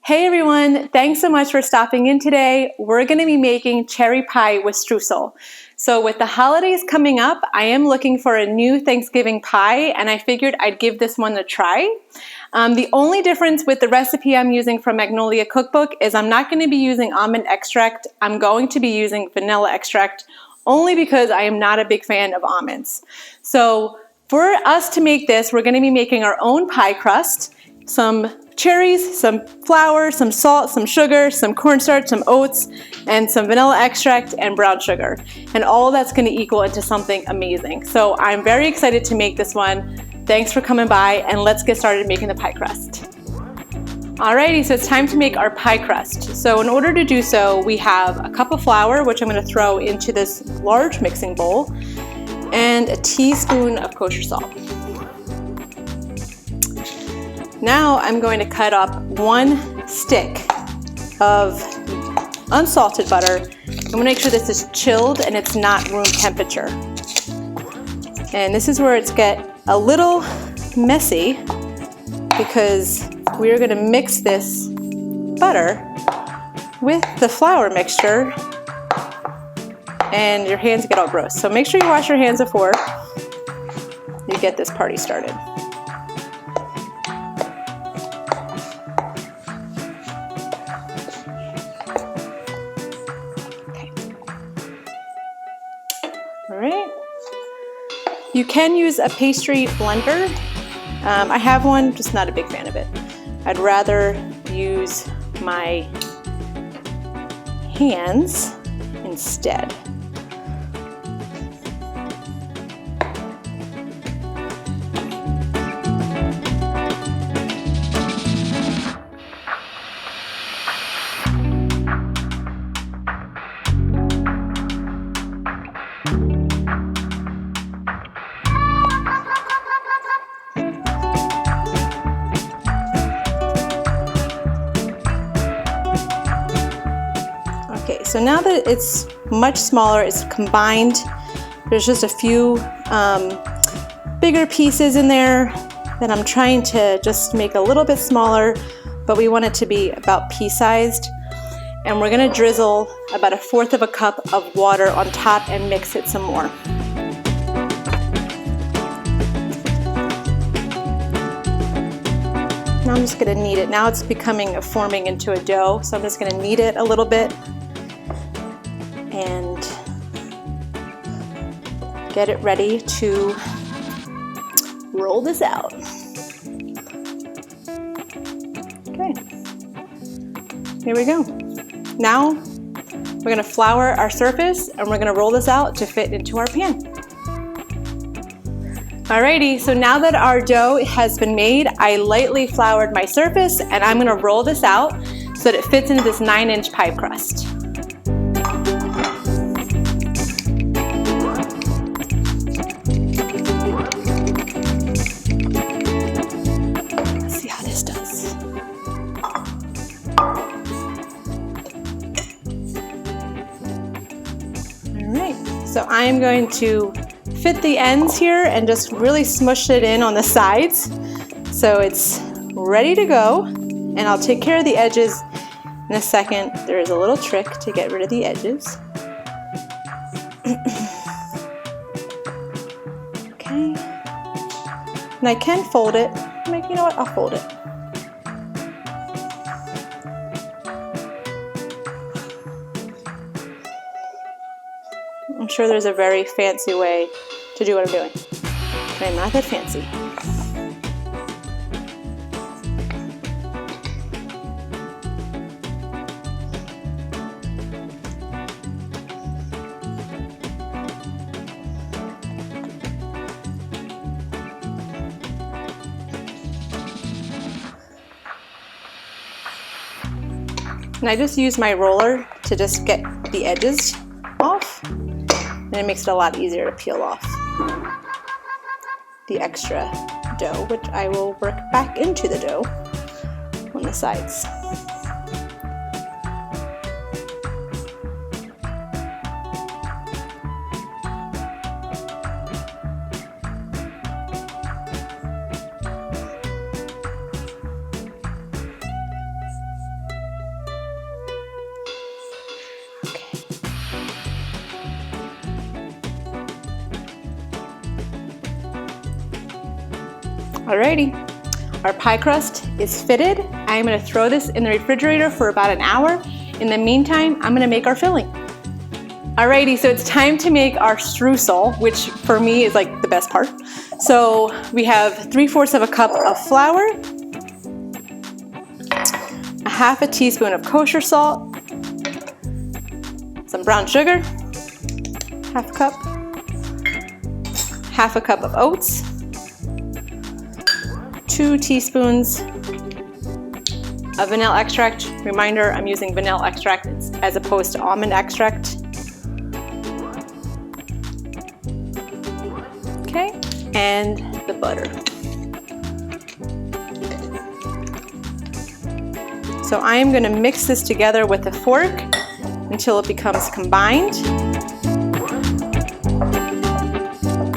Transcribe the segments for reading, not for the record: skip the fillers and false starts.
Hey everyone, thanks so much for stopping in today. We're going to be making cherry pie with streusel. So with the holidays coming up, I am looking for a new Thanksgiving pie and I figured I'd give this one a try. The only difference with the recipe I'm using from Magnolia Cookbook is I'm not going to be using almond extract. I'm going to be using vanilla extract only because I am not a big fan of almonds. So for us to make this, we're going to be making our own pie crust, some cherries, some flour, some salt, some sugar, some cornstarch, some oats, and some vanilla extract and brown sugar. And all that's going to equal into something amazing. So I'm very excited to make this one. Thanks for coming by, and let's get started making the pie crust. Alrighty, so it's time to make our pie crust. So in order to do so, we have a cup of flour, which I'm going to throw into this large mixing bowl, and a teaspoon of kosher salt. Now I'm going to cut up 1 stick of unsalted butter. I'm going to make sure this is chilled and it's not room temperature. And this is where it's get a little messy because we're going to mix this butter with the flour mixture and your hands get all gross. So make sure you wash your hands before you get this party started. All right. You can use a pastry blender. I have one, just not a big fan of it. I'd rather use my hands instead. Okay, so now that it's much smaller, it's combined, there's just a few bigger pieces in there that I'm trying to just make a little bit smaller, but we want it to be about pea-sized. And we're gonna drizzle about 1/4 of a cup of water on top and mix it some more. Now I'm just gonna knead it. Now it's forming into a dough, so I'm just gonna knead it a little bit and get it ready to roll this out. Okay, here we go. Now we're gonna flour our surface and we're gonna roll this out to fit into our pan. Alrighty, so now that our dough has been made, I lightly floured my surface and I'm gonna roll this out so that it fits into this 9-inch pie crust. Let's see how this does. Alright, so I am going to fit the ends here and just really smush it in on the sides so it's ready to go, and I'll take care of the edges in a second. There is a little trick to get rid of the edges. Okay, and I can fold it. You know what, I'll fold it. I'm sure there's a very fancy way to do what I'm doing, but I'm not that fancy. And I just use my roller to just get the edges off, and it makes it a lot easier to peel off the extra dough, which I will work back into the dough on the sides. Alrighty, our pie crust is fitted. I'm gonna throw this in the refrigerator for about an hour. In the meantime, I'm gonna make our filling. Alrighty, so it's time to make our streusel, which for me is like the best part. So we have 3/4 of a cup of flour, a 1/2 teaspoon of kosher salt, some brown sugar, 1/2 cup, 1/2 cup of oats, 2 teaspoons of vanilla extract. Reminder, I'm using vanilla extract as opposed to almond extract. Okay, and the butter. So I am going to mix this together with a fork until it becomes combined.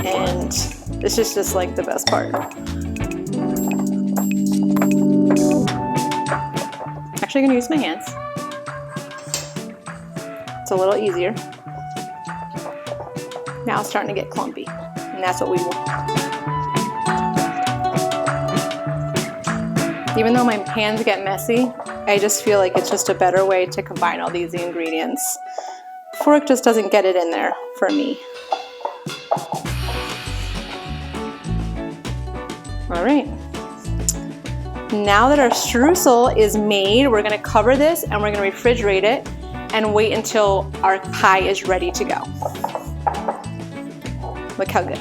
And this is just like the best part. Actually, I'm going to use my hands. It's a little easier. Now it's starting to get clumpy, and that's what we want. Even though my hands get messy, I just feel like it's just a better way to combine all these ingredients. Fork just doesn't get it in there for me. All right. Now that our streusel is made, we're gonna cover this and we're gonna refrigerate it and wait until our pie is ready to go. Look how good.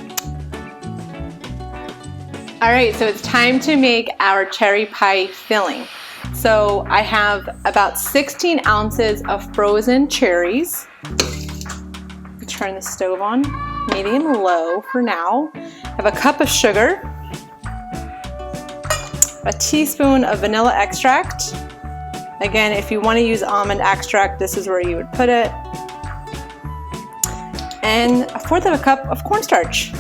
All right, so it's time to make our cherry pie filling. So I have about 16 ounces of frozen cherries. Turn the stove on, medium low for now. I have a cup of sugar, a teaspoon of vanilla extract. Again, if you want to use almond extract, this is where you would put it. And 1/4 of a cup of cornstarch.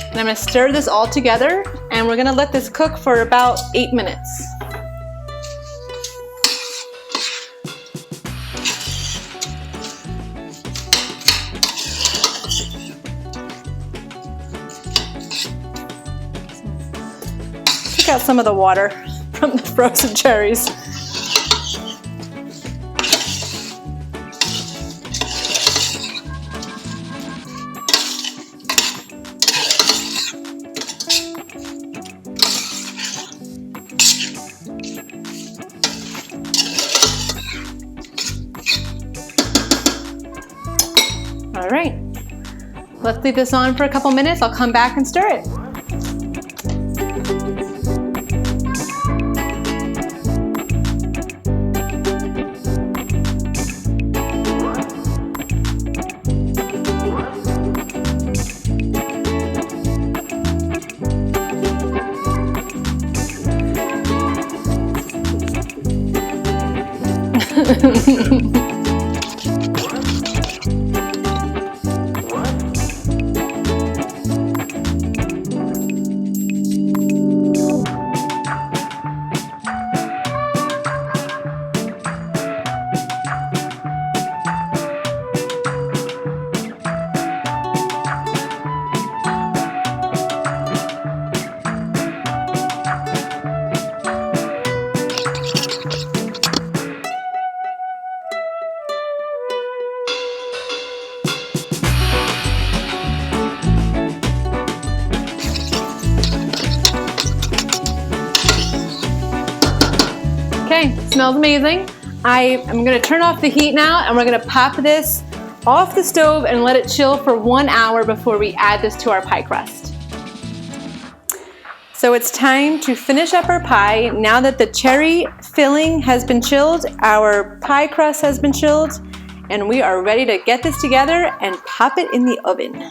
And I'm going to stir this all together, and we're going to let this cook for about 8 minutes. Take out some of the water from the frozen cherries. All right, let's leave this on for a couple minutes. I'll come back and stir it. Okay, smells amazing. I am gonna turn off the heat now and we're gonna pop this off the stove and let it chill for 1 hour before we add this to our pie crust. So it's time to finish up our pie. Now that the cherry filling has been chilled, our pie crust has been chilled, and we are ready to get this together and pop it in the oven.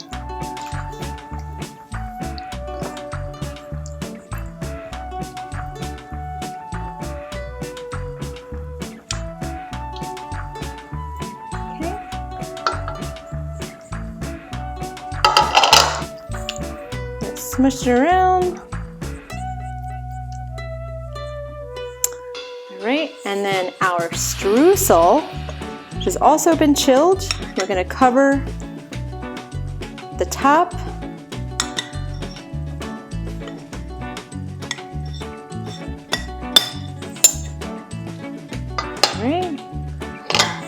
Smush it around. All right, and then our streusel, which has also been chilled, we're going to cover the top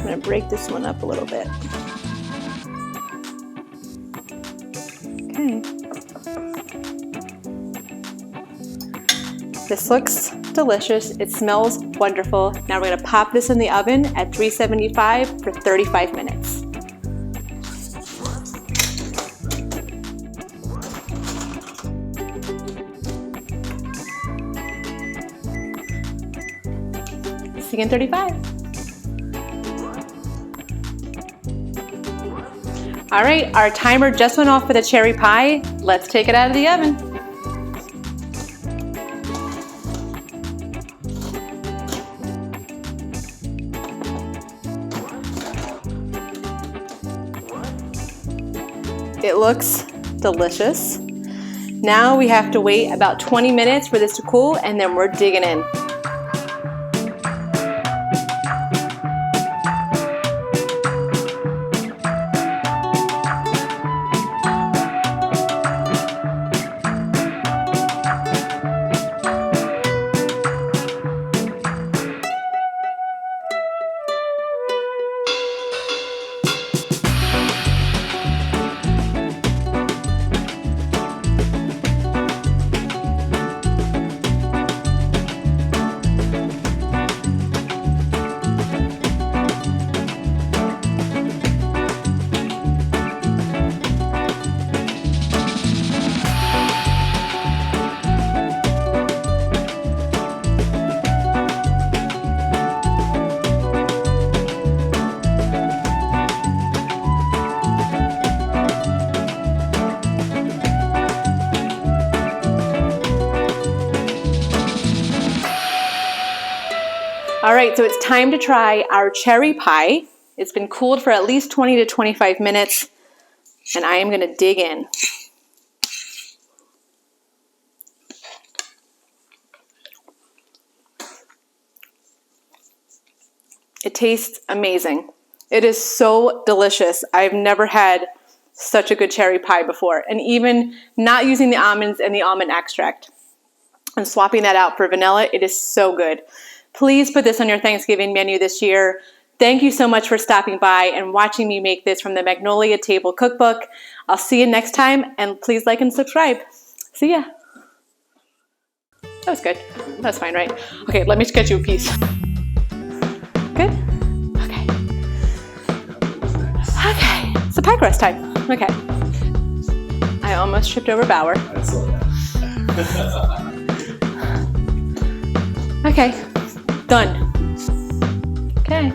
I'm gonna break this one up a little bit. Okay. This looks delicious. It smells wonderful. Now we're gonna pop this in the oven at 375 for 35 minutes. See you in 35. All right, our timer just went off for the cherry pie. Let's take it out of the oven. It looks delicious. Now we have to wait about 20 minutes for this to cool, and then we're digging in. All right, so it's time to try our cherry pie. It's been cooled for at least 20 to 25 minutes, and I am gonna dig in. It tastes amazing. It is so delicious. I've never had such a good cherry pie before, and even not using the almonds and the almond extract and swapping that out for vanilla, it is so good. Please put this on your Thanksgiving menu this year. Thank you so much for stopping by and watching me make this from the Magnolia Table Cookbook. I'll see you next time, and please like and subscribe. See ya. That was good. That's fine, right? Okay, let me get you a piece. Good? Okay. Okay, it's a pie crust time. Okay. I almost tripped over Bauer. I saw that. Okay, done. Okay.